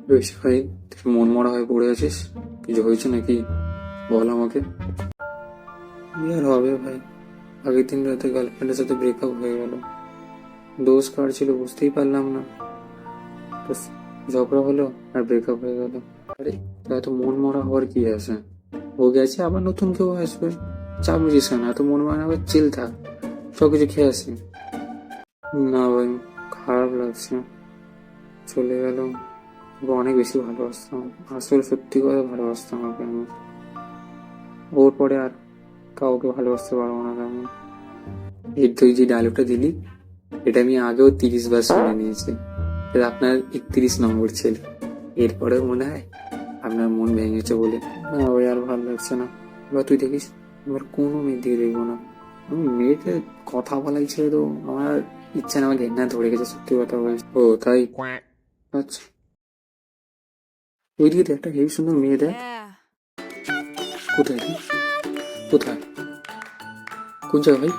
বেশি ভাই, তুই মন মরা হয়ে পড়ে আছিস? কিছু হয়েছে নাকি? বল আমাকে। কি আর হবে ভাই, আগের দিন রাতে গার্লফ্রেন্ডের সাথে ব্রেকআপ হয়ে গেল। দোষ কার ছিল বুঝতেই পারলাম না। ব্যাস, ঝগড়া হলো আর ব্রেকআপ হয়ে গেল। আরে, এত মন মরা হওয়ার কি আছে? ও গেছে, আবার নতুন কেউ আসবে। চাপ নিস কেন? এত মন মরা আবার চিল থাক, সব কিছু খেয়ে আসি। না ভাই, খারাপ লাগছে। চলে গেল। ওকে অনেক বেশি ভালোবাসতাম, আসলে সত্যি কথা ভালোবাসতাম ওকে আমি। ওর পরে আর কাউকে ভালোবাসতে পারবো না আমি। এই তুই যে ডায়লগটা দিলি, এটা আমি আগেও 30 বার শুনে নিয়েছি। এটা আপনার 31 নম্বর ছিল। এরপরে মনে হয় আপনার মন ভেঙেছে বলে। না ওই আর ভালো লাগছে না। এবার তুই দেখিস, এবার কোনো মেয়ের দিকে দেখবো না। আমি মেয়েদের কথা বলাই ছিল তো, আমার ইচ্ছা না, আমার ঘেন্না ধরে গেছে সত্যি কথা বলে। ও তাই? আচ্ছা, ওইদিকে দেখ, একটা হেবি সুন্দর মেয়ে দেখ। Yeah. কোথায় রে? কোথায়? কোন জায়গায় ভাই?